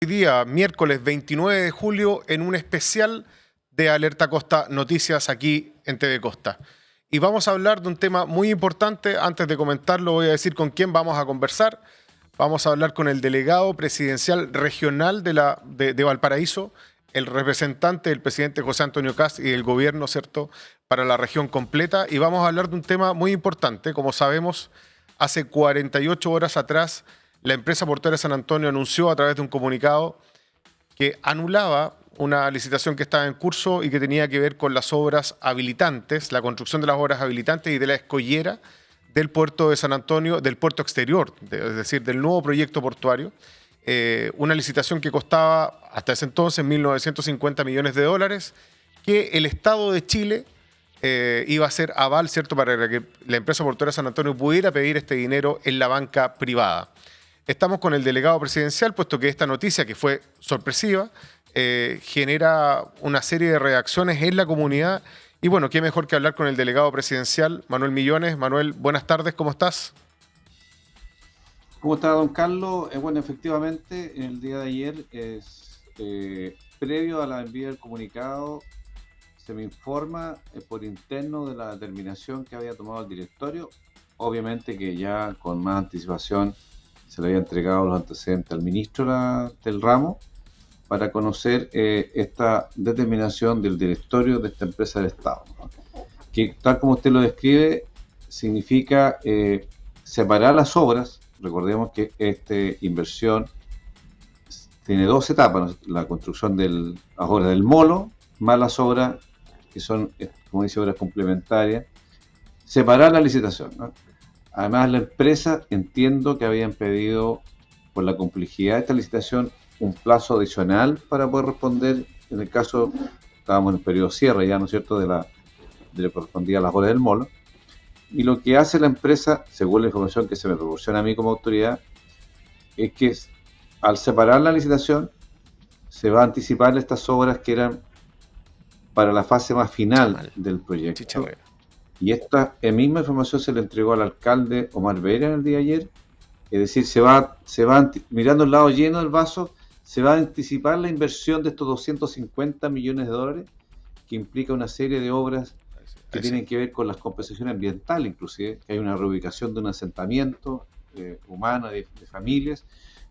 Hoy día, miércoles 29 de julio, en un especial de Alerta Costa Noticias aquí en TV Costa. Y vamos a hablar de un tema muy importante. Antes de comentarlo, voy a decir con quién vamos a conversar. Vamos a hablar con el delegado presidencial regional de Valparaíso, el representante del presidente José Antonio Kast y del gobierno, ¿cierto?, para la región completa. Y vamos a hablar de un tema muy importante. Como sabemos, hace 48 horas atrás, la empresa portuaria San Antonio anunció a través de un comunicado que anulaba una licitación que estaba en curso y que tenía que ver con las obras habilitantes, la construcción de las obras habilitantes y de la escollera del puerto de San Antonio, del puerto exterior, es decir, del nuevo proyecto portuario. Una licitación que costaba hasta ese entonces 1.950 millones de dólares, que el Estado de Chile iba a ser aval, ¿cierto?, para que la empresa portuaria San Antonio pudiera pedir este dinero en la banca privada. Estamos con el delegado presidencial, puesto que esta noticia, que fue sorpresiva, genera una serie de reacciones en la comunidad. Y bueno, qué mejor que hablar con el delegado presidencial, Manuel Millones. Manuel, buenas tardes, ¿cómo estás? ¿Cómo está, don Carlos? Bueno, efectivamente, el día de ayer, previo a la envía del comunicado, se me informa por interno de la determinación que había tomado el directorio. Obviamente que ya con más anticipación se le había entregado los antecedentes al ministro del ramo para conocer esta determinación del directorio de esta empresa del Estado, ¿no? Que, tal como usted lo describe, significa separar las obras. Recordemos que esta inversión tiene dos etapas, ¿no? La construcción de las obras del molo, más las obras que son, como dice, obras complementarias. Separar la licitación, ¿no? Además, la empresa, entiendo que habían pedido, por la complejidad de esta licitación, un plazo adicional para poder responder. En el caso, estábamos en el periodo cierre ya, ¿no es cierto?, de lo que correspondía a las obras del molo. Y lo que hace la empresa, según la información que se me proporciona a mí como autoridad, es que al separar la licitación, se va a anticipar estas obras que eran para la fase más final del proyecto. Y esta misma información se le entregó al alcalde Omar Vera en el día de ayer. Es decir, se va mirando el lado lleno del vaso, se va a anticipar la inversión de estos 250 millones de dólares, que implica una serie de obras que tienen que ver con las compensaciones ambientales, inclusive, que hay una reubicación de un asentamiento humano, de familias,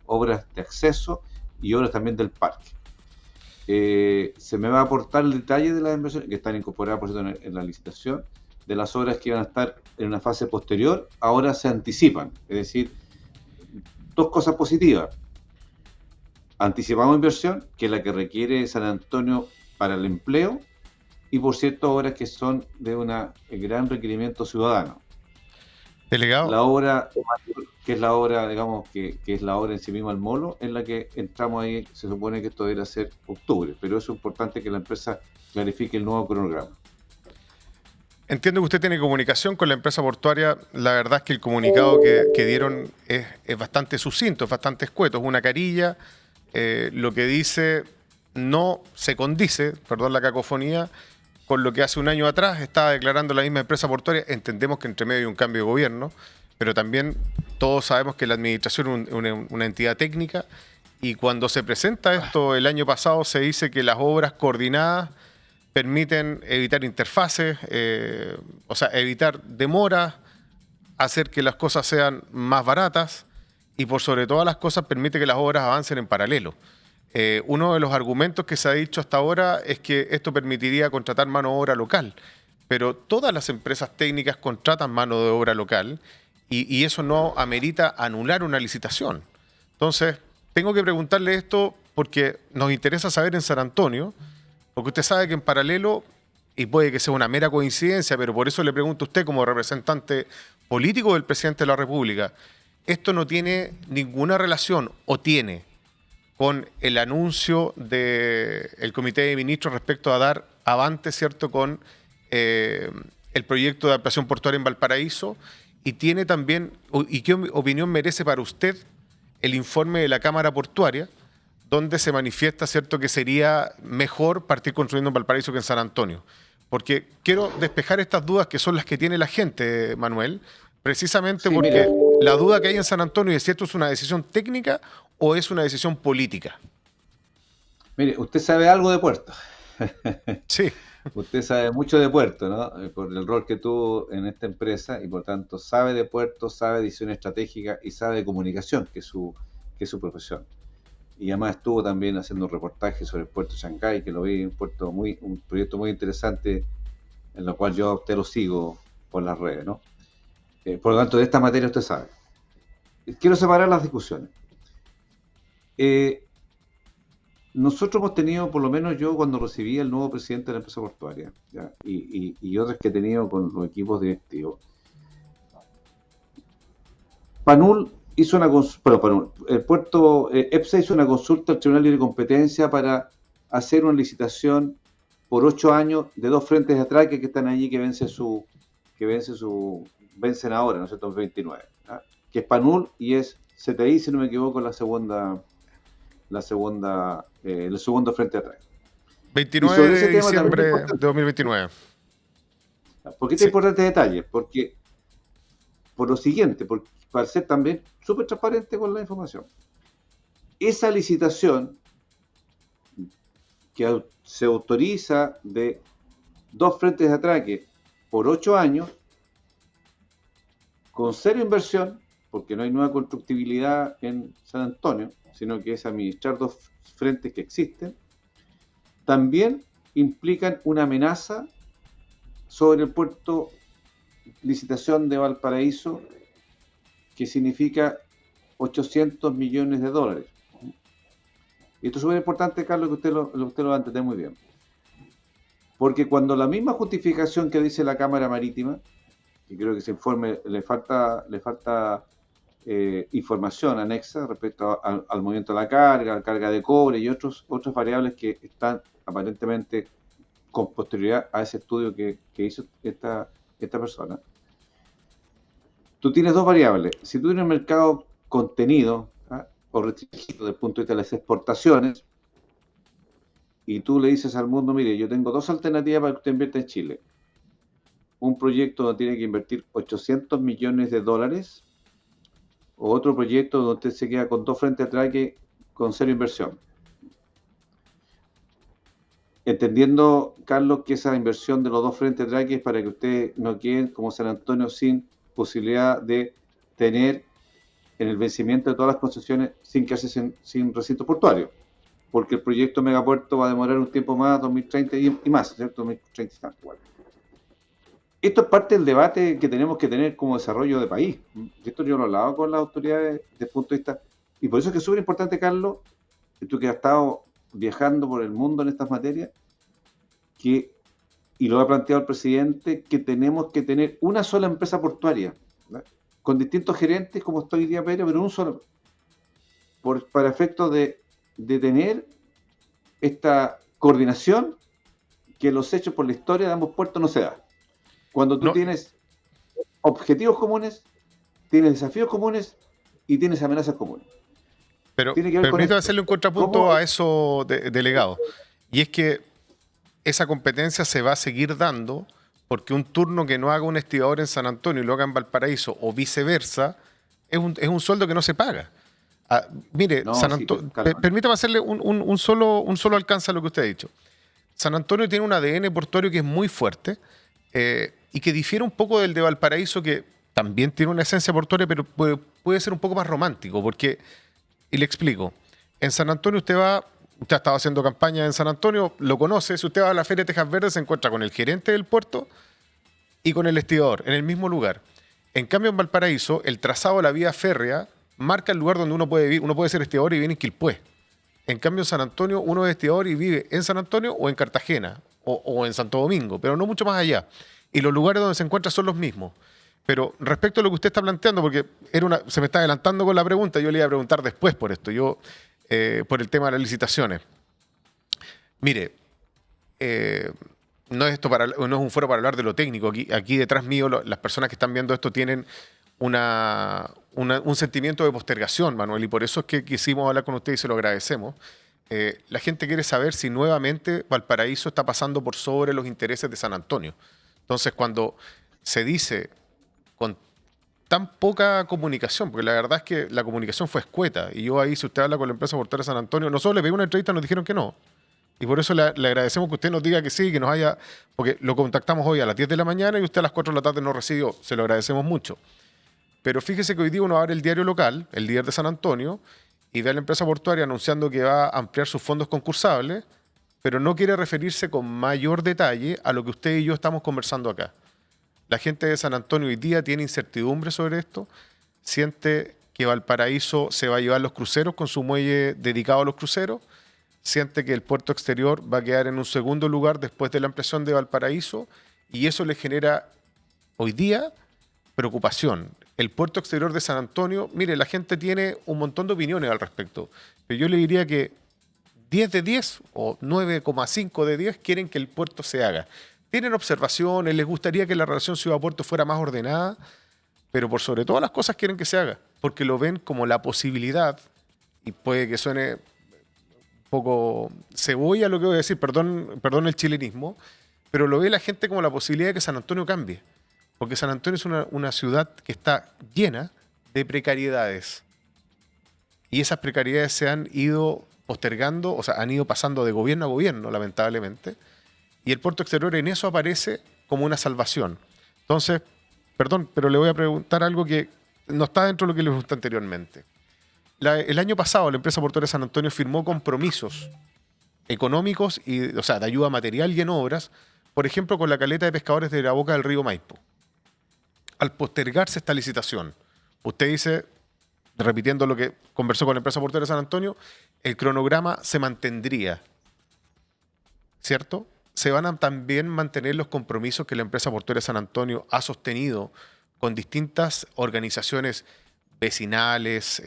obras de acceso y obras también del parque. Se me va a aportar el detalle de las inversiones que están incorporadas, por cierto, en la licitación, de las obras que van a estar en una fase posterior, ahora se anticipan. Es decir, dos cosas positivas. Anticipamos inversión, que es la que requiere San Antonio para el empleo, y por cierto, obras que son de un gran requerimiento ciudadano. Delegado. La obra, que es la obra, digamos, que es la obra en sí misma, el molo, en la que entramos ahí, se supone que esto debería ser octubre, pero es importante que la empresa clarifique el nuevo cronograma. Entiendo que usted tiene comunicación con la empresa portuaria. La verdad es que el comunicado que dieron es bastante sucinto, es bastante escueto, es una carilla. Lo que dice no se condice, perdón la cacofonía, con lo que hace un año atrás estaba declarando la misma empresa portuaria. Entendemos que entre medio hay un cambio de gobierno, pero también todos sabemos que la administración es una entidad técnica, y cuando se presenta esto el año pasado se dice que las obras coordinadas permiten evitar interfaces, o sea, evitar demoras, hacer que las cosas sean más baratas y, por sobre todas las cosas, permite que las obras avancen en paralelo. Uno de los argumentos que se ha dicho hasta ahora es que esto permitiría contratar mano de obra local, pero todas las empresas técnicas contratan mano de obra local y eso no amerita anular una licitación. Entonces, tengo que preguntarle esto porque nos interesa saber en San Antonio, porque usted sabe que en paralelo, y puede que sea una mera coincidencia, pero por eso le pregunto a usted como representante político del presidente de la República, esto no tiene ninguna relación, o tiene, con el anuncio del Comité de Ministros respecto a dar avance, ¿cierto?, con el proyecto de ampliación portuaria en Valparaíso, y tiene también, y qué opinión merece para usted el informe de la Cámara Portuaria, donde se manifiesta, ¿cierto?, que sería mejor partir construyendo en Valparaíso que en San Antonio. Porque quiero despejar estas dudas que son las que tiene la gente, Manuel, precisamente Sí, porque mira, la duda que hay en San Antonio es si esto es una decisión técnica o es una decisión política. Mire, usted sabe algo de puertos. Sí, Usted sabe mucho de puertos, ¿no? Por el rol que tuvo en esta empresa y por tanto sabe de puertos, sabe de edición estratégica y sabe de comunicación, que es su profesión. Y además estuvo también haciendo un reportaje sobre el puerto de Shanghái, que lo vi, un proyecto muy interesante en lo cual yo a usted lo sigo por las redes, ¿no? Por lo tanto, de esta materia usted sabe. Quiero separar las discusiones. Eh, Nosotros hemos tenido, por lo menos yo cuando recibí al nuevo presidente de la empresa portuaria, ¿ya? Y otros que he tenido con los equipos directivos, Panul hizo una consulta, el puerto EPSA hizo una consulta al Tribunal de Competencia para hacer una licitación por 8 años de 2 frentes de atraque que están allí vencen ahora, ¿no es cierto?, en 29, ¿ya? Que es Panul y es CTI, si no me equivoco, el segundo frente de atraque. Y 29 sobre ese de tema también es diciembre de importante. 2029. ¿Por qué es Sí. importante detalle? Porque, por lo siguiente, para ser también súper transparente con la información. Esa licitación que se autoriza de 2 frentes de atraque por 8 años, con cero inversión, porque no hay nueva constructibilidad en San Antonio, sino que es administrar 2 frentes que existen, también implican una amenaza sobre el puerto licitación de Valparaíso, que significa 800 millones de dólares. Y esto es súper importante, Carlos, que usted lo va a entender muy bien. Porque cuando la misma justificación que dice la Cámara Marítima, y creo que ese informe le falta información anexa respecto al movimiento de la carga de cobre y otras variables que están aparentemente con posterioridad a ese estudio que hizo esta persona. Tú tienes 2 variables. Si tú tienes un mercado contenido, ¿ah?, o restringido desde el punto de vista de las exportaciones, y tú le dices al mundo, mire, yo tengo 2 alternativas para que usted invierta en Chile. Un proyecto donde tiene que invertir 800 millones de dólares, o otro proyecto donde usted se queda con 2 frentes de atraque con cero inversión. Entendiendo, Carlos, que esa inversión de los 2 frentes de atraque es para que usted no quede como San Antonio sin posibilidad de tener en el vencimiento de todas las concesiones sin quedarse sin recinto portuario, porque el proyecto Megapuerto va a demorar un tiempo más, 2030 y más, ¿cierto? 2030 y tanto, igual. Esto es parte del debate que tenemos que tener como desarrollo de país. Esto yo lo he hablado con las autoridades desde el punto de vista, y por eso es que es súper importante, Carlos, tú que has estado viajando por el mundo en estas materias, y lo ha planteado el presidente, que tenemos que tener una sola empresa portuaria, ¿no?, con distintos gerentes, como está hoy día Pedro, pero un solo, para efectos de tener esta coordinación que los hechos por la historia de ambos puertos no se da. Cuando tú No, tienes objetivos comunes, tienes desafíos comunes y tienes amenazas comunes. pero Tiene que ver con permítame esto. hacerle un contrapunto ¿Cómo? a eso, delegado. Y es que esa competencia se va a seguir dando porque un turno que no haga un estibador en San Antonio y lo haga en Valparaíso o viceversa, es un sueldo que no se paga. Ah, mire, No, sí, calma. permítame hacerle un solo alcance a lo que usted ha dicho. San Antonio tiene un ADN portuario que es muy fuerte y que difiere un poco del de Valparaíso, que también tiene una esencia portuaria, pero puede ser un poco más romántico, porque, y le explico, en San Antonio usted ha estado haciendo campaña en San Antonio, lo conoce, si usted va a la Feria de Tejas Verdes se encuentra con el gerente del puerto y con el estibador, en el mismo lugar. En cambio, en Valparaíso, el trazado de la vía férrea marca el lugar donde uno puede vivir, uno puede ser estibador y vivir en Quilpué. En cambio, en San Antonio, uno es estibador y vive en San Antonio o en Cartagena o en Santo Domingo, pero no mucho más allá. Y los lugares donde se encuentra son los mismos. Pero respecto a lo que usted está planteando, porque se me está adelantando con la pregunta, yo le iba a preguntar después por esto, por el tema de las licitaciones. Mire, no es un foro para hablar de lo técnico. Aquí detrás mío, las personas que están viendo esto tienen un sentimiento de postergación, Manuel, y por eso es que quisimos hablar con usted y se lo agradecemos. La gente quiere saber si nuevamente Valparaíso está pasando por sobre los intereses de San Antonio. Entonces, cuando se dice con tan poca comunicación, porque la verdad es que la comunicación fue escueta. Y yo ahí, si usted habla con la empresa portuaria de San Antonio, nosotros le pedimos una entrevista, nos dijeron que no. Y por eso le agradecemos que usted nos diga que sí, que nos haya, porque lo contactamos hoy a las 10 de la mañana y usted a las 4 de la tarde nos recibió. Se lo agradecemos mucho. Pero fíjese que hoy día uno abre el diario local, el Líder de San Antonio, y ve a la empresa portuaria anunciando que va a ampliar sus fondos concursables, pero no quiere referirse con mayor detalle a lo que usted y yo estamos conversando acá. La gente de San Antonio hoy día tiene incertidumbre sobre esto, siente que Valparaíso se va a llevar los cruceros con su muelle dedicado a los cruceros, siente que el puerto exterior va a quedar en un segundo lugar después de la ampliación de Valparaíso y eso le genera hoy día preocupación. El puerto exterior de San Antonio, mire, la gente tiene un montón de opiniones al respecto, pero yo le diría que 10 de 10 o 9,5 de 10 quieren que el puerto se haga. Tienen observaciones, les gustaría que la relación ciudad-puerto fuera más ordenada, pero por sobre todas las cosas quieren que se haga, porque lo ven como la posibilidad, y puede que suene un poco cebolla lo que voy a decir, perdón el chilenismo, pero lo ve la gente como la posibilidad de que San Antonio cambie, porque San Antonio es una ciudad que está llena de precariedades, y esas precariedades se han ido postergando, o sea, han ido pasando de gobierno a gobierno, lamentablemente, y el puerto exterior en eso aparece como una salvación. Entonces, perdón, pero le voy a preguntar algo que no está dentro de lo que le pregunté anteriormente. El año pasado la empresa portuaria de San Antonio firmó compromisos económicos, o sea, de ayuda material y en obras, por ejemplo, con la caleta de pescadores de la boca del río Maipo. Al postergarse esta licitación, usted dice, repitiendo lo que conversó con la empresa portuaria de San Antonio, el cronograma se mantendría, ¿cierto? Se van a también mantener los compromisos que la empresa portuaria de San Antonio ha sostenido con distintas organizaciones vecinales,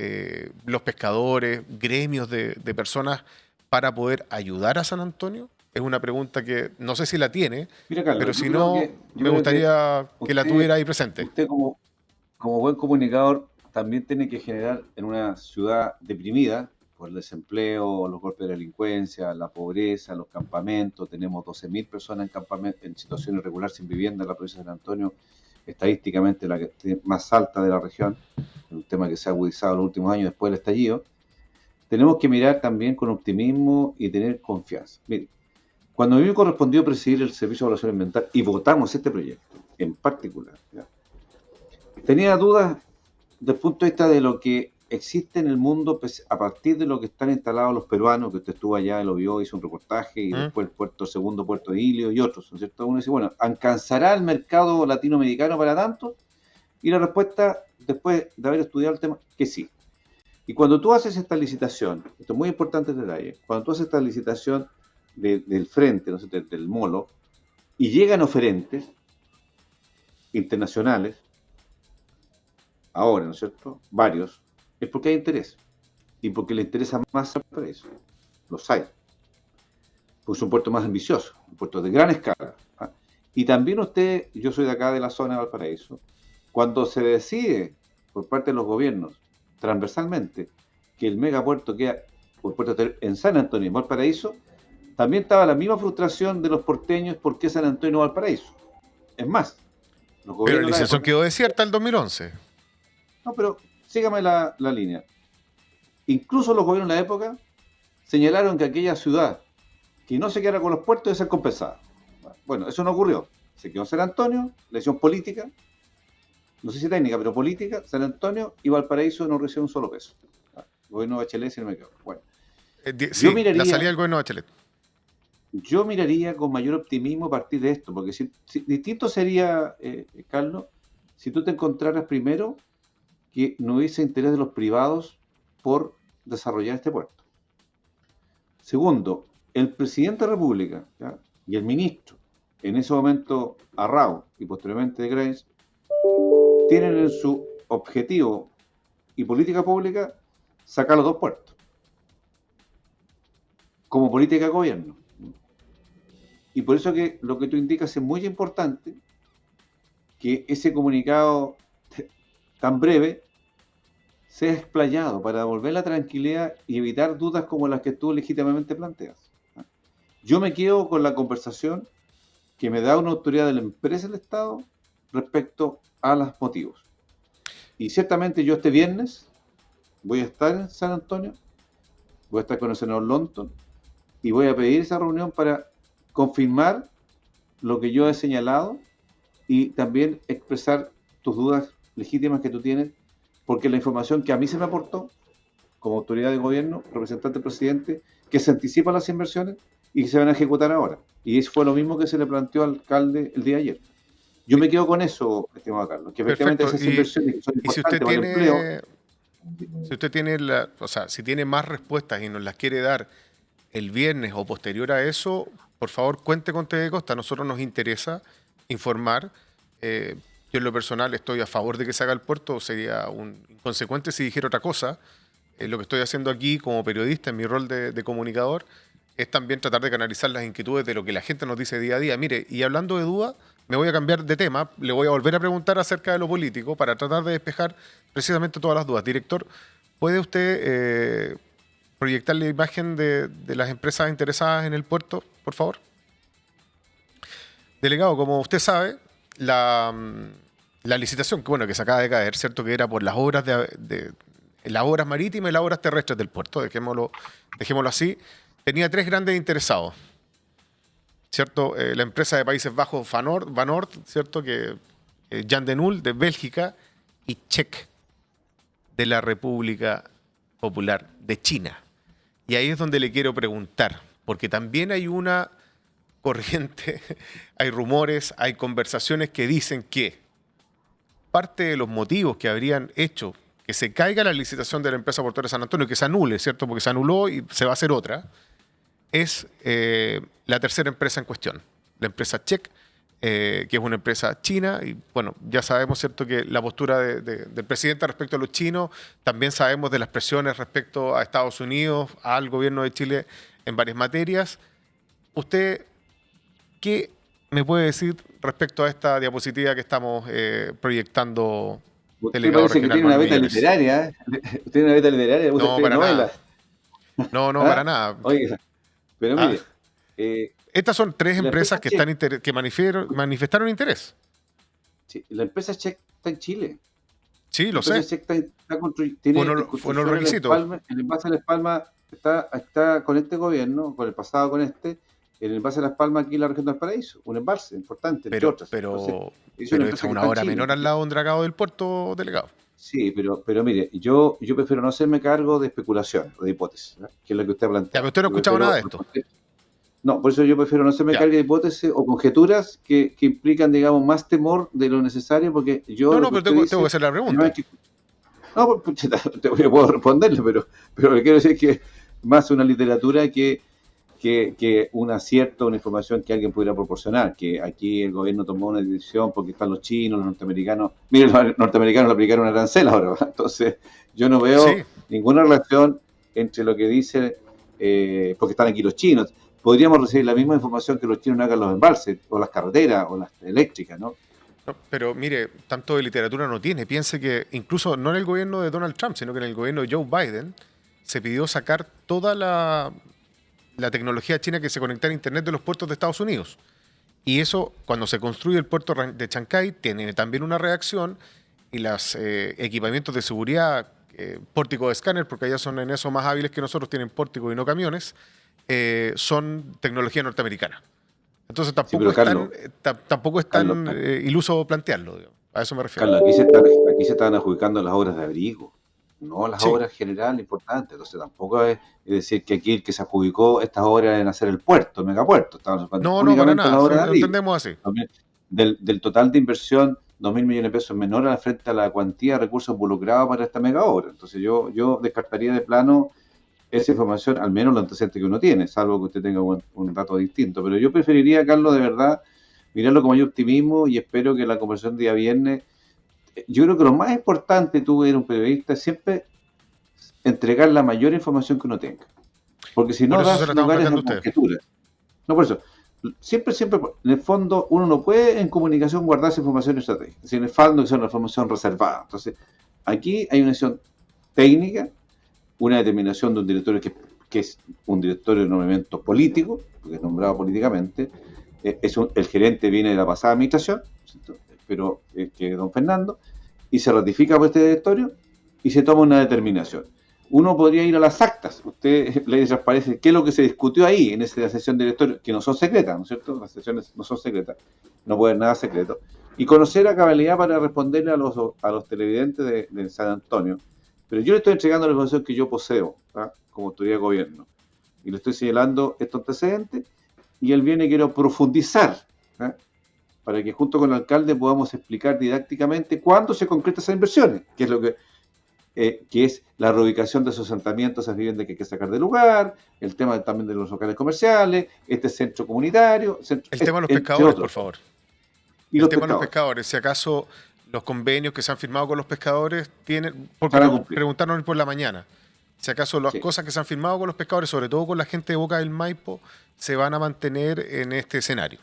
los pescadores, gremios de personas para poder ayudar a San Antonio. Es una pregunta que no sé si la tiene, Mira, Carlos, pero si no, me gustaría que la tuviera ahí presente. Usted como buen comunicador también tiene que generar en una ciudad deprimida por el desempleo, los golpes de delincuencia, la pobreza, los campamentos. Tenemos 12.000 personas en situación irregular sin vivienda en la provincia de San Antonio, estadísticamente la que más alta de la región, un tema que se ha agudizado en los últimos años después del estallido. Tenemos que mirar también con optimismo y tener confianza. Mire, cuando a mí me correspondió presidir el Servicio de Evaluación Ambiental y votamos este proyecto en particular, ¿ya? Tenía dudas desde el punto de vista de lo que existe en el mundo a partir de lo que están instalados los peruanos, que usted estuvo allá, lo vio, hizo un reportaje, y después el segundo puerto de Ilio y otros, ¿no es cierto? Uno dice, bueno, ¿alcanzará el mercado latinoamericano para tanto? Y la respuesta, después de haber estudiado el tema, que sí. Y cuando tú haces esta licitación, esto es muy importante el detalle, cuando tú haces esta licitación del frente, ¿no es cierto?, del molo, y llegan oferentes internacionales, ahora, ¿no es cierto?, varios, es porque hay interés, y porque le interesa más al Valparaíso. Los hay. Pues es un puerto más ambicioso, un puerto de gran escala. ¿Ah? Y también usted, yo soy de acá de la zona de Valparaíso, cuando se decide por parte de los gobiernos transversalmente que el megapuerto queda por puerto en San Antonio y Valparaíso, también estaba la misma frustración de los porteños por qué San Antonio y Valparaíso. Es más, los gobiernos... Pero la licitación quedó desierta el 2011. No, pero sígame la línea. Incluso los gobiernos de la época señalaron que aquella ciudad que no se quedara con los puertos debe ser compensada. Bueno, eso no ocurrió. Se quedó San Antonio, elección política, no sé si técnica, pero política, San Antonio y Valparaíso no recibió un solo peso. El gobierno de Bachelet, si no me equivoco. Bueno, sí, la salida del gobierno de Bachelet. Yo miraría con mayor optimismo a partir de esto, porque si distinto sería, Carlos, si tú te encontraras primero que no hubiese interés de los privados por desarrollar este puerto. Segundo, el presidente de la República, ¿ya?, y el ministro, en ese momento Arrau y posteriormente de Grace, tienen en su objetivo y política pública sacar los dos puertos como política de gobierno. Y por eso que lo que tú indicas es muy importante, que ese comunicado tan breve sea explayado para devolver la tranquilidad y evitar dudas como las que tú legítimamente planteas. Yo me quedo con la conversación que me da una autoridad de la empresa del Estado respecto a los motivos. Y ciertamente yo este viernes voy a estar en San Antonio, voy a estar con el senador Longton y voy a pedir esa reunión para confirmar lo que yo he señalado y también expresar tus dudas legítimas que tú tienes, porque la información que a mí se me aportó como autoridad de gobierno, representante del presidente, que se anticipan las inversiones y que se van a ejecutar ahora. Y eso fue lo mismo que se le planteó al alcalde el día de ayer. Yo me quedo con eso, estimado Carlos, que efectivamente Perfecto. esas inversiones que son Y si usted importantes para el empleo. si usted tiene si tiene más respuestas y nos las quiere dar el viernes o posterior a eso, por favor cuente con TV Costa. A nosotros nos interesa informar. Yo en lo personal estoy a favor de que se haga el puerto, sería un inconsecuente si dijera otra cosa. Lo que estoy haciendo aquí como periodista, en mi rol de comunicador, es también tratar de canalizar las inquietudes de lo que la gente nos dice día a día. Mire, y hablando de dudas, me voy a cambiar de tema, le voy a volver a preguntar acerca de lo político para tratar de despejar precisamente todas las dudas. Director, ¿puede usted proyectar la imagen de las empresas interesadas en el puerto, por favor? Delegado, como usted sabe, la licitación que se acaba de caer, ¿cierto? Que era por las obras las obras marítimas y las obras terrestres del puerto, dejémoslo así, tenía 3 grandes interesados, ¿cierto? La empresa de Países Bajos Van Oord, ¿cierto? Que Jan de Nul de Bélgica y Check de la República Popular de China. Y ahí es donde le quiero preguntar, porque también hay una corriente, hay rumores, hay conversaciones que dicen que parte de los motivos que habrían hecho que se caiga la licitación de la empresa portuaria de San Antonio, que se anule, ¿cierto? Porque se anuló y se va a hacer otra, es la tercera empresa en cuestión, la empresa Check, que es una empresa china. Y bueno, ya sabemos, ¿cierto?, que la postura del presidente respecto a los chinos, también sabemos de las presiones respecto a Estados Unidos, al gobierno de Chile en varias materias. ¿Usted qué me puede decir respecto a esta diapositiva que estamos proyectando? Usted parece que tiene una beta literaria, ¿eh? Usted tiene una beta literaria, no, para novela. No, ¿Ah? para nada. Oiga, pero mire... estas son 3 empresas que manifestaron interés. Sí, la empresa Check está en Chile. Sí, lo sé. Check tiene los requisitos. El envase de Las Palmas está con este gobierno, con el pasado con este. El envase de Las Palmas aquí en la región del Paraíso, un embalse importante, entre otras. Pero es una hora menor al lado de un dragado del puerto, delegado. Sí, pero mire, yo prefiero no hacerme cargo de especulaciones o de hipótesis, ¿no?, que es lo que usted plantea. Pero usted no ha escuchado nada de esto. No, por eso yo prefiero no hacerme cargo de hipótesis o conjeturas que implican, digamos, más temor de lo necesario, porque yo... No, pero tengo que hacer la pregunta. No, pues, te puedo responderle, pero le quiero decir que más una literatura que un acierto, una información que alguien pudiera proporcionar, que aquí el gobierno tomó una decisión porque están los chinos, los norteamericanos. Miren, los norteamericanos le aplicaron una arancel ahora, ¿verdad? Entonces yo no veo ninguna relación entre lo que dice, porque están aquí los chinos. Podríamos recibir la misma información que los chinos hagan los embalses, o las carreteras, o las eléctricas, ¿no? No, pero mire, tanto de literatura no tiene. Piense que incluso no en el gobierno de Donald Trump, sino que en el gobierno de Joe Biden se pidió sacar toda la tecnología china que se conecta a Internet de los puertos de Estados Unidos. Y eso, cuando se construye el puerto de Chancay, tiene también una reacción, y los equipamientos de seguridad, pórtico de escáner, porque allá son en eso más hábiles que nosotros, tienen pórticos y no camiones, son tecnología norteamericana. Entonces tampoco es tan iluso plantearlo, digamos. A eso me refiero. Carlos, aquí se están adjudicando las obras de abrigo, no las obras generales importantes. Entonces tampoco es decir que aquí el que se adjudicó estas obras en hacer el puerto, el megapuerto. No, para nada, lo entendemos así. Del total de inversión, 2.000 millones de pesos menor frente a la cuantía de recursos involucrados para esta mega obra. Entonces yo descartaría de plano esa información, al menos lo antecedente que uno tiene, salvo que usted tenga un dato distinto. Pero yo preferiría, Carlos, de verdad, mirarlo con mayor optimismo, y espero que la conversación día viernes... Yo creo que lo más importante, tú eres un periodista, es siempre entregar la mayor información que uno tenga. Porque si no das lugares a conjeturas. No, por eso. Siempre, en el fondo, uno no puede en comunicación guardarse información estratégica. Si en el fondo es una información reservada. Entonces, aquí hay una decisión técnica, una determinación de un directorio que es un directorio de nombramiento político, porque es nombrado políticamente. El gerente viene de la pasada administración, ¿cierto?, pero que don Fernando, y se ratifica por este directorio y se toma una determinación. Uno podría ir a las actas, usted, ley de transparencia, qué es lo que se discutió ahí en esa sesión de directorio, que no son secretas, ¿no es cierto? Las sesiones no son secretas, no puede haber nada secreto, y conocer a cabalidad para responderle a los televidentes de San Antonio. Pero yo le estoy entregando la información que yo poseo, ¿tá? Como autoridad de gobierno, y le estoy señalando estos antecedentes, y él viene, quiero profundizar, ¿tá? Para que junto con el alcalde podamos explicar didácticamente cuándo se concretan esas inversiones, que es lo que es la reubicación de esos asentamientos, esas viviendas que hay que sacar del lugar, el tema también de los locales comerciales, este centro comunitario. El tema de los pescadores, por favor. Y el tema de los pescadores, si acaso los convenios que se han firmado con los pescadores tienen, porque preguntaron hoy por la mañana, si acaso las cosas que se han firmado con los pescadores, sobre todo con la gente de Boca del Maipo, se van a mantener en este escenario.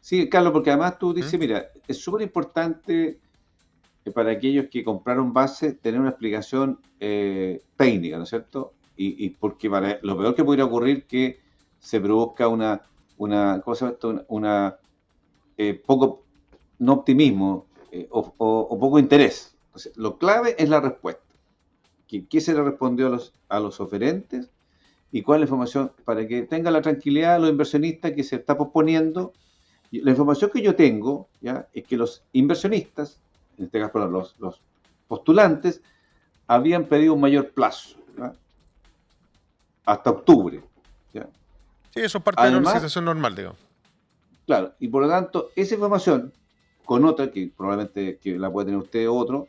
Sí, Carlos, porque además tú dices, mira, es súper importante para aquellos que compraron base tener una explicación técnica, ¿no es cierto? Y porque para lo peor que pudiera ocurrir que se produzca una ¿cómo se llama esto? Poco, no optimismo o poco interés. Entonces, lo clave es la respuesta. ¿Qué se le respondió a los oferentes? ¿Y cuál es la información? Para que tengan la tranquilidad a los inversionistas que se está posponiendo. La información que yo tengo, ¿ya?, es que los inversionistas, en este caso los postulantes, habían pedido un mayor plazo, ¿ya?, hasta octubre, ¿ya? Sí, eso es parte de una situación normal, digo. Claro, y por lo tanto, esa información, con otra, que probablemente que la puede tener usted o otro,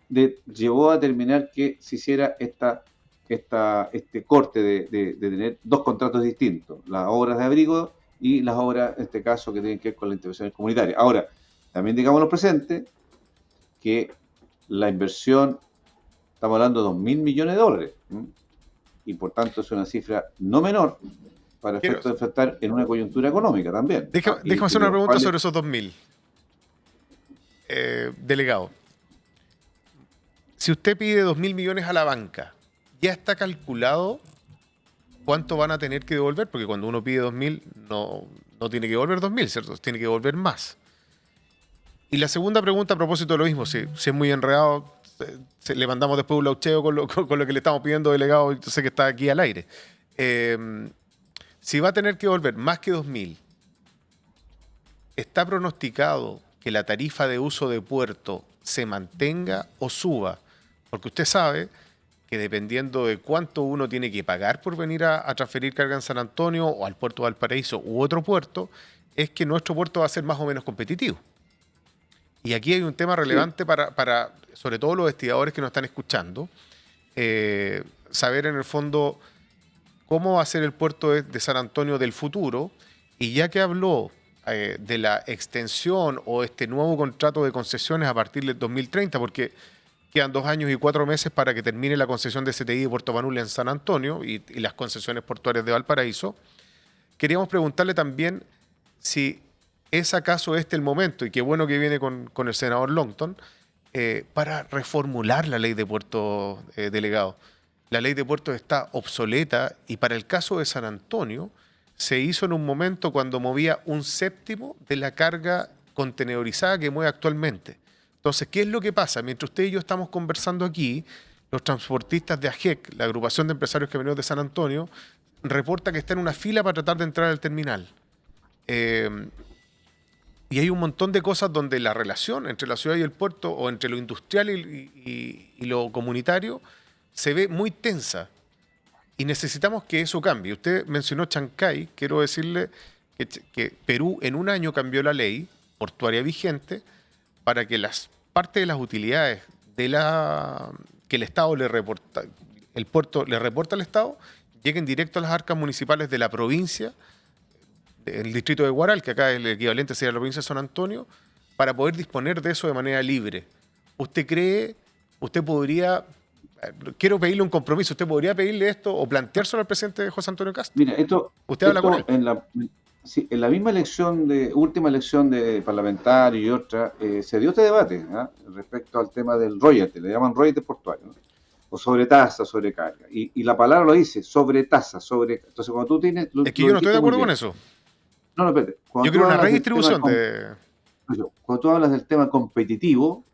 llevó a determinar que se hiciera este corte de tener dos contratos distintos, las obras de abrigo y las obras, en este caso, que tienen que ver con la intervención comunitaria. Ahora, también digamos lo presente, que la inversión, estamos hablando de $2.000 millones, y por tanto es una cifra no menor para efectos de enfrentar en una coyuntura económica también. Déjame hacer una pregunta sobre esos 2.000. Delegado, si usted pide 2.000 millones a la banca, ¿ya está calculado cuánto van a tener que devolver? Porque cuando uno pide 2.000, no tiene que devolver 2.000, ¿cierto? Tiene que devolver más. Y la segunda pregunta a propósito de lo mismo, si es muy enredado, le mandamos después un laucheo con lo que le estamos pidiendo, delegado, y sé que está aquí al aire. Si va a tener que devolver más que 2.000, ¿está pronosticado que la tarifa de uso de puerto se mantenga o suba? Porque usted sabe que dependiendo de cuánto uno tiene que pagar por venir a transferir carga en San Antonio o al puerto de Valparaíso u otro puerto, es que nuestro puerto va a ser más o menos competitivo. Y aquí hay un tema relevante para sobre todo los investigadores que nos están escuchando, saber en el fondo cómo va a ser el puerto de San Antonio del futuro. Y ya que habló de la extensión o este nuevo contrato de concesiones a partir del 2030, porque quedan 2 años y 4 meses para que termine la concesión de CTI de Puerto Banula en San Antonio y las concesiones portuarias de Valparaíso, queríamos preguntarle también si ¿es acaso este el momento, y qué bueno que viene con el senador Longton, para reformular la ley de puertos, delegado? La ley de puertos está obsoleta y para el caso de San Antonio se hizo en un momento cuando movía 1/7 de la carga contenedorizada que mueve actualmente. Entonces, ¿qué es lo que pasa? Mientras usted y yo estamos conversando aquí, los transportistas de AGEC, la agrupación de empresarios camioneros de San Antonio, reporta que está en una fila para tratar de entrar al terminal. Y hay un montón de cosas donde la relación entre la ciudad y el puerto, o entre lo industrial y lo comunitario, se ve muy tensa. Y necesitamos que eso cambie. Usted mencionó Chancay. Quiero decirle que Perú en un año cambió la ley portuaria vigente para que las partes de las utilidades que el Estado le reporta, el puerto le reporta al Estado, lleguen directo a las arcas municipales de la provincia, el distrito de Huaral, que acá es el equivalente sería la provincia de San Antonio, para poder disponer de eso de manera libre. ¿Usted podría, quiero pedirle un compromiso, usted podría pedirle esto o planteárselo al presidente José Antonio Castro? Mira, ¿Usted habla con él? En la misma última elección de parlamentario y otra, se dio este debate respecto al tema del royalty, le llaman royalty portuario, ¿no? O sobretasa, sobrecarga. Y la palabra lo dice, sobretasa, Entonces, cuando tú tienes... Es que yo no estoy de acuerdo con eso. No, espérate. Yo quiero una redistribución Cuando tú hablas del tema competitivo,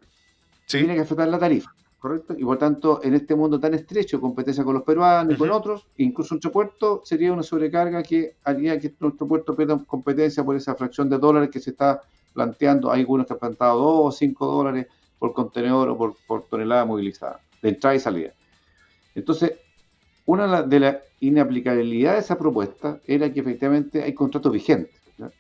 Sí. tiene que afectar la tarifa, ¿correcto? Y por tanto, en este mundo tan estrecho, competencia con los peruanos y con otros, incluso nuestro puerto, sería una sobrecarga que haría que nuestro puerto pierda competencia por esa fracción de dólares que se está planteando. Hay algunos que han planteado 2 o 5 dólares por contenedor o por tonelada movilizada, de entrada y salida. Entonces, una de las inaplicabilidad de esa propuesta era que efectivamente hay contratos vigentes. ¿Ya?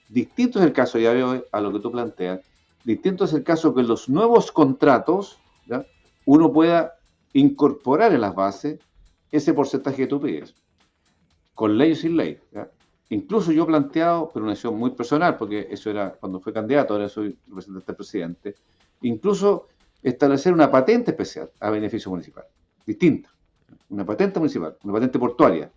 Distinto es el caso, ya veo a lo que tú planteas, distinto es el caso que en los nuevos contratos, ¿ya? Uno pueda incorporar en las bases ese porcentaje que tú pides, con ley o sin ley. ¿Ya? Incluso yo he planteado, pero una decisión muy personal, porque eso era cuando fui candidato, ahora soy representante del presidente, incluso establecer una patente especial a beneficio municipal, distinta. Una patente municipal, una patente portuaria.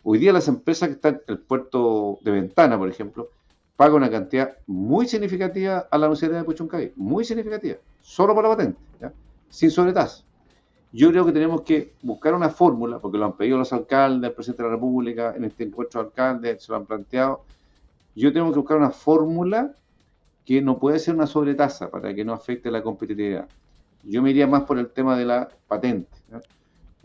Hoy día las empresas que están en el puerto de Ventana, por ejemplo, pagan una cantidad muy significativa a la Universidad de Puchuncaví, muy significativa, solo por la patente, ¿ya? Sin sobretasa. Yo creo que tenemos que buscar una fórmula, porque lo han pedido los alcaldes, el presidente de la República, en este encuentro de alcaldes, se lo han planteado. Yo tengo que buscar una fórmula que no puede ser una sobretasa para que no afecte la competitividad. Yo me iría más por el tema de la patente, ¿ya?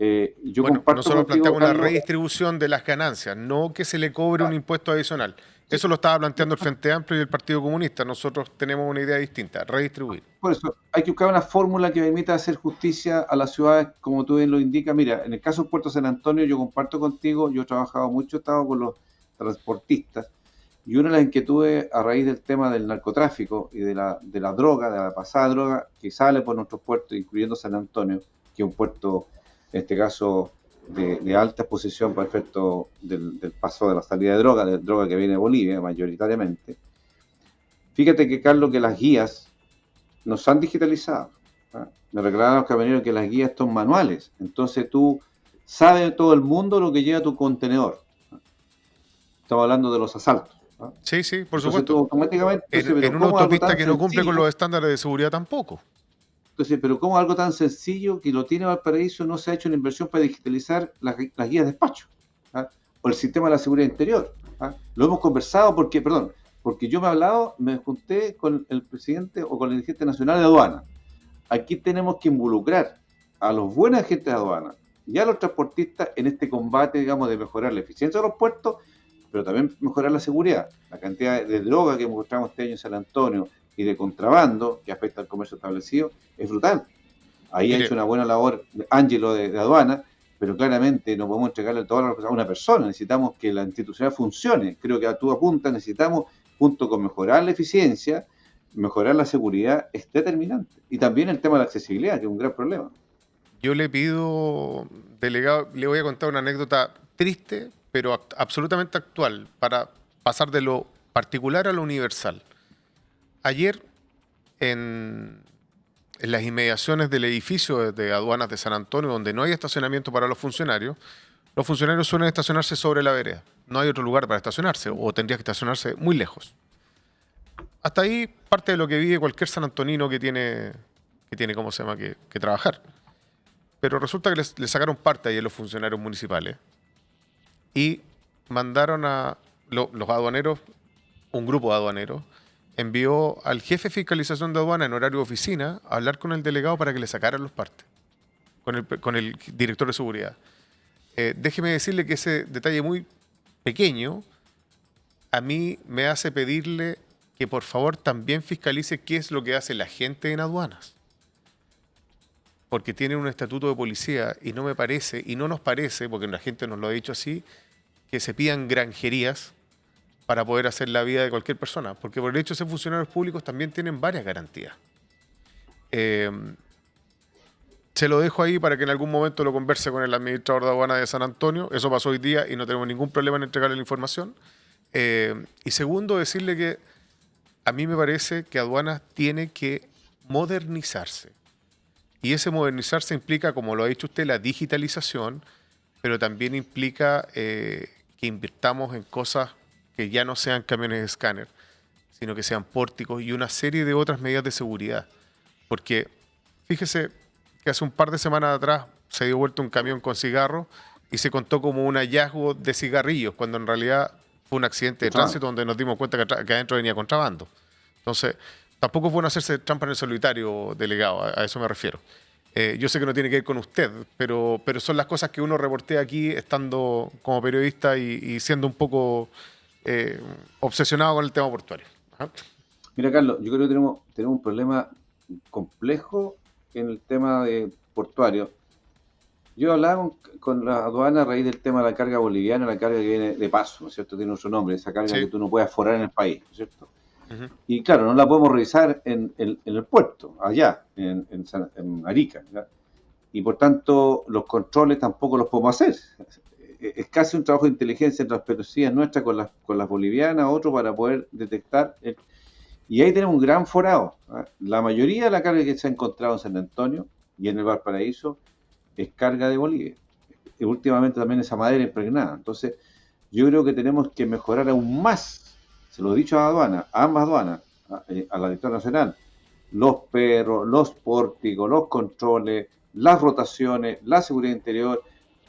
Yo Bueno, comparto nosotros contigo, planteamos una Carlos, redistribución de las ganancias, no que se le cobre un impuesto adicional. Eso lo estaba planteando el Frente Amplio y el Partido Comunista. Nosotros tenemos una idea distinta, redistribuir. por eso hay que buscar una fórmula que permita hacer justicia a las ciudades, como tú bien lo indicas. Mira, en el caso de Puerto San Antonio, yo comparto contigo, yo he trabajado mucho, he estado con los transportistas, y una de las inquietudes a raíz del tema del narcotráfico y de la droga, de la pasada droga que sale por nuestros puertos, incluyendo San Antonio, que es un puerto, en este caso, de alta exposición para efecto del paso de la salida de droga que viene de Bolivia, mayoritariamente. Fíjate que, Carlos, que las guías nos han digitalizado. ¿Ah? Me reclamaban los camioneros que las guías son manuales. Entonces tú sabes todo el mundo lo que lleva tu contenedor. ¿Ah? Estamos hablando de los asaltos. ¿Ah? Sí, sí, por Entonces supuesto. tú automáticamente... En una autopista que no cumple con los estándares de seguridad tampoco. Entonces, pero ¿cómo algo tan sencillo que lo tiene Valparaíso no se ha hecho una inversión para digitalizar las guías de despacho? ¿Ah? O el sistema de la seguridad interior. ¿Ah? Lo hemos conversado porque yo me junté con el presidente o con el dirigente nacional de aduana. Aquí tenemos que involucrar a los buenos agentes de aduana y a los transportistas en este combate, digamos, de mejorar la eficiencia de los puertos, pero también mejorar la seguridad. La cantidad de droga que encontramos este año en San Antonio y de contrabando que afecta al comercio establecido es brutal. Ahí ha hecho una buena labor Ángelo de aduana, pero claramente no podemos entregarle toda la responsabilidad a una persona. Necesitamos que la institucionalidad funcione. Creo que tú apuntas, necesitamos, junto con mejorar la eficiencia, mejorar la seguridad, es determinante. Y también el tema de la accesibilidad, que es un gran problema. Yo le pido, delegado, le voy a contar una anécdota triste, pero absolutamente actual, para pasar de lo particular a lo universal. Ayer, en las inmediaciones del edificio de aduanas de San Antonio, donde no hay estacionamiento para los funcionarios suelen estacionarse sobre la vereda. No hay otro lugar para estacionarse, o tendría que estacionarse muy lejos. Hasta ahí parte de lo que vive cualquier sanantonino que tiene ¿cómo se llama?, que trabajar. Pero resulta que le sacaron parte ahí a los funcionarios municipales y mandaron a los aduaneros, un grupo de aduaneros, envió al jefe de fiscalización de aduana en horario de oficina a hablar con el delegado para que le sacaran los partes, con el director de seguridad. Déjeme decirle que ese detalle muy pequeño a mí me hace pedirle que por favor también fiscalice qué es lo que hace la gente en aduanas. Porque tienen un estatuto de policía y no me parece, y no nos parece, porque la gente nos lo ha dicho así, que se pidan granjerías para poder hacer la vida de cualquier persona. Porque por el hecho de ser funcionarios públicos también tienen varias garantías. Se lo dejo ahí para que en algún momento lo converse con el administrador de aduana de San Antonio. Eso pasó hoy día y no tenemos ningún problema en entregarle la información. Y segundo, decirle que a mí me parece que aduanas tiene que modernizarse. Y ese modernizarse implica, como lo ha dicho usted, la digitalización, pero también implica que invirtamos en cosas que ya no sean camiones de escáner, sino que sean pórticos y una serie de otras medidas de seguridad. Porque fíjese que hace un par de semanas atrás se dio vuelta un camión con cigarros y se contó como un hallazgo de cigarrillos, cuando en realidad fue un accidente de tránsito donde nos dimos cuenta que adentro venía contrabando. Entonces, tampoco es bueno hacerse trampa en el solitario, delegado, a eso me refiero. Yo sé que no tiene que ver con usted, pero son las cosas que uno reportea aquí estando como periodista y siendo un poco obsesionado con el tema portuario. Ajá. Mira, Carlos, yo creo que tenemos un problema complejo en el tema de portuario. Yo hablaba con la aduana a raíz del tema de la carga boliviana, la carga que viene de paso, ¿no es cierto? Tiene otro nombre, esa carga Sí. que tú no puedes aforar en el país, ¿no es cierto? Ujú. Y claro, no la podemos revisar en el puerto, allá, en Arica, ¿ya? Y por tanto los controles tampoco los podemos hacer. Es casi un trabajo de inteligencia entre las policías nuestras con las bolivianas, otro para poder detectar. Y ahí tenemos un gran forado, ¿eh? La mayoría de la carga que se ha encontrado en San Antonio y en el Valparaíso es carga de Bolivia. Y últimamente también esa madera impregnada. Entonces, yo creo que tenemos que mejorar aún más, se lo he dicho a ambas aduanas, a la Directora Nacional, los perros, los pórticos, los controles, las rotaciones, la seguridad interior,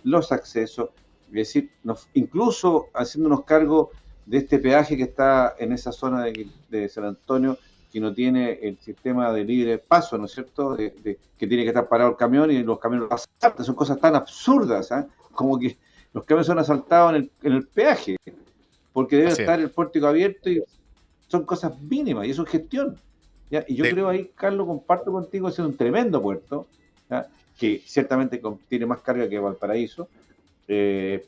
los accesos, es decir, incluso haciéndonos cargo de este peaje que está en esa zona de San Antonio, que no tiene el sistema de libre paso, ¿no es cierto? Que tiene que estar parado el camión y los camiones lo asaltan. Son cosas tan absurdas, ¿eh? Como que los camiones son asaltados en el peaje, porque debe Así es. estar el pórtico abierto y son cosas mínimas y eso es gestión. ¿Ya? Y yo creo ahí, Carlos, comparto contigo, es un tremendo puerto, ¿ya? Que ciertamente tiene más carga que Valparaíso,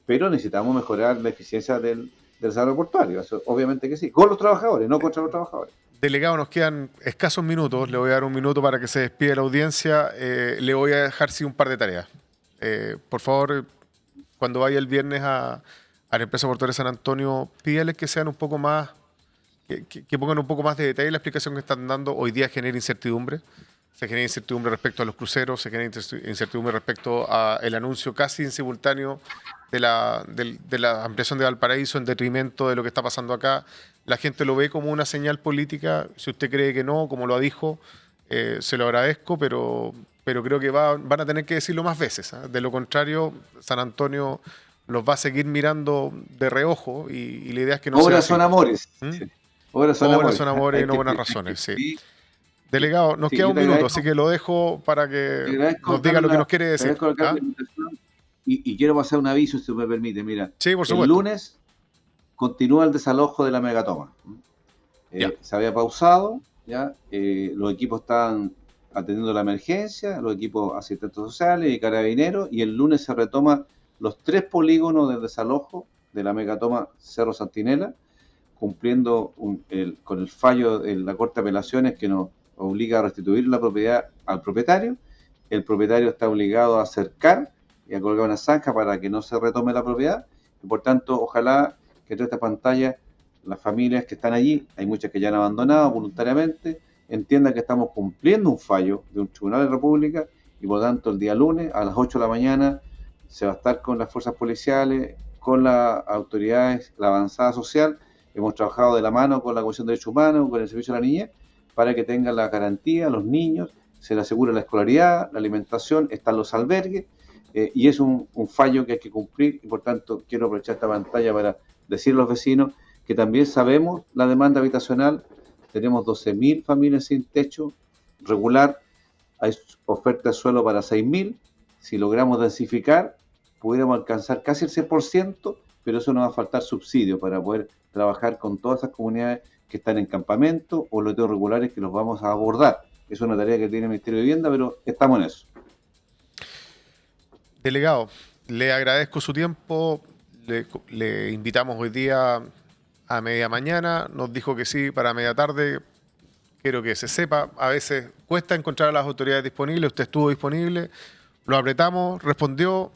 pero necesitamos mejorar la eficiencia del desarrollo portuario, eso, obviamente que sí, con los trabajadores, no contra los trabajadores. Delegado, nos quedan escasos minutos. Le voy a dar un minuto para que se despide la audiencia. Le voy a dejar sí un par de tareas. Por favor, cuando vaya el viernes a la empresa portuaria de San Antonio, pídales que sean un poco más, que pongan un poco más de detalle en la explicación que están dando. Hoy día genera incertidumbre. Se genera incertidumbre respecto a los cruceros, se genera incertidumbre respecto al anuncio casi en simultáneo de la ampliación de Valparaíso en detrimento de lo que está pasando acá. La gente lo ve como una señal política. Si usted cree que no, como lo dijo, se lo agradezco, pero creo que van a tener que decirlo más veces, ¿eh? De lo contrario, San Antonio los va a seguir mirando de reojo y la idea es que no sea Obras así. son amores. ¿Mm? Sí. Obras son Obras amores. son amores y no buenas razones, sí. Delegado, nos queda un minuto, así que lo dejo para que nos diga lo que nos quiere Te decir. agradezco la invitación y quiero pasar un aviso, si me permite. Mira, Sí, por el supuesto. lunes continúa el desalojo de la megatoma. Se había pausado, ¿ya? Los equipos estaban atendiendo la emergencia, los equipos asistentes sociales y carabineros, y el lunes se retoma los 3 polígonos del desalojo de la megatoma Cerro Santinela, cumpliendo con el fallo de la Corte de Apelaciones que nos obliga a restituir la propiedad al propietario. El propietario está obligado a cercar y a colgar una zanja para que no se retome la propiedad, y por tanto, ojalá que toda esta pantalla, las familias que están allí, hay muchas que ya han abandonado voluntariamente, entiendan que estamos cumpliendo un fallo de un tribunal de la República y por lo tanto el día lunes a las 8 de la mañana se va a estar con las fuerzas policiales, con las autoridades, la avanzada social. Hemos trabajado de la mano con la Comisión de Derechos Humanos, con el Servicio de la Niñez, para que tengan la garantía a los niños, se les asegure la escolaridad, la alimentación, están los albergues, y es un fallo que hay que cumplir, y por tanto quiero aprovechar esta pantalla para decir a los vecinos que también sabemos la demanda habitacional. Tenemos 12.000 familias sin techo regular, hay oferta de suelo para 6.000, si logramos densificar, pudiéramos alcanzar casi el 100%, pero eso nos va a faltar subsidio para poder trabajar con todas esas comunidades que están en campamento o loteos regulares que los vamos a abordar. Es una tarea que tiene el Ministerio de Vivienda, pero estamos en eso. Delegado, le agradezco su tiempo. Le invitamos hoy día a media mañana. Nos dijo que sí para media tarde. Quiero que se sepa, a veces cuesta encontrar a las autoridades disponibles. Usted estuvo disponible, lo apretamos, respondió.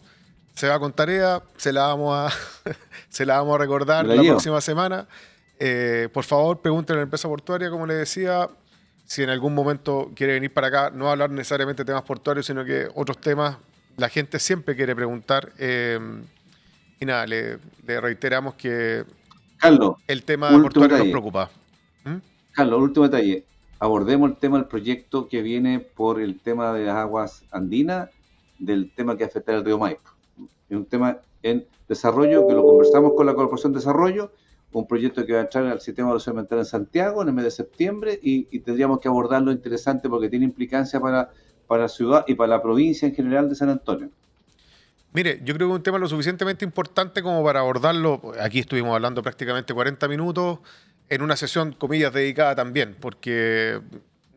Se va con tarea, se la vamos a recordar la próxima semana. Por favor, pregúntenle a la empresa portuaria, como le decía, si en algún momento quiere venir para acá, no hablar necesariamente de temas portuarios, sino que otros temas, la gente siempre quiere preguntar. Y nada, le reiteramos que Carlos, el tema portuario nos preocupa. Carlos, último detalle. Abordemos el tema del proyecto que viene por el tema de las aguas andinas, del tema que afecta al río Maipo. Es un tema en desarrollo que lo conversamos con la Corporación de Desarrollo. un proyecto que va a entrar al sistema de evaluación ambiental en Santiago en el mes de septiembre y tendríamos que abordarlo interesante porque tiene implicancia para la ciudad y para la provincia en general de San Antonio. Mire, yo creo que es un tema lo suficientemente importante como para abordarlo. Aquí estuvimos hablando prácticamente 40 minutos en una sesión, comillas, dedicada también, porque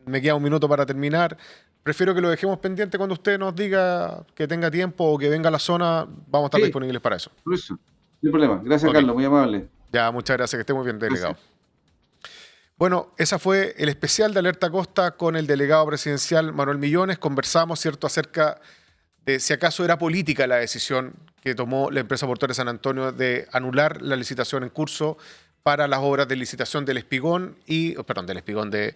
me queda un minuto para terminar. Prefiero que lo dejemos pendiente cuando usted nos diga que tenga tiempo o que venga a la zona. Vamos a estar Sí, disponibles para eso. por eso, no hay problema. Gracias, Ok, Carlos, muy amable. ya, muchas gracias. Que esté muy bien, delegado. Gracias. Bueno, esa fue el especial de Alerta Costa con el delegado presidencial Manuel Millones. Conversamos, ¿cierto?, acerca de si acaso era política la decisión que tomó la empresa portuaria San Antonio de anular la licitación en curso para las obras de licitación del Espigón de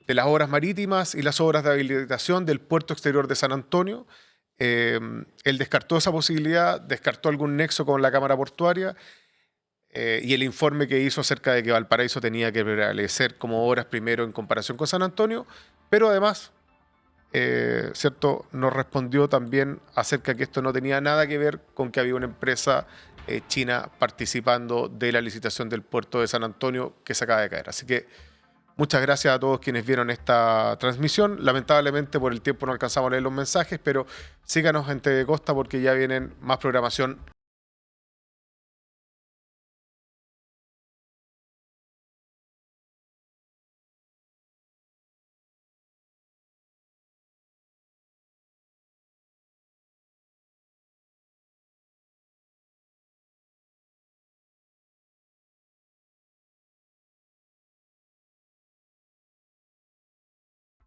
las obras marítimas y las obras de habilitación del puerto exterior de San Antonio. Él descartó esa posibilidad, descartó algún nexo con la Cámara Portuaria y el informe que hizo acerca de que Valparaíso tenía que prevalecer como obras primero en comparación con San Antonio, pero además, ¿cierto?, nos respondió también acerca de que esto no tenía nada que ver con que había una empresa china participando de la licitación del puerto de San Antonio que se acaba de caer. Así que muchas gracias a todos quienes vieron esta transmisión. Lamentablemente por el tiempo no alcanzamos a leer los mensajes, pero síganos en TV Costa porque ya vienen más programación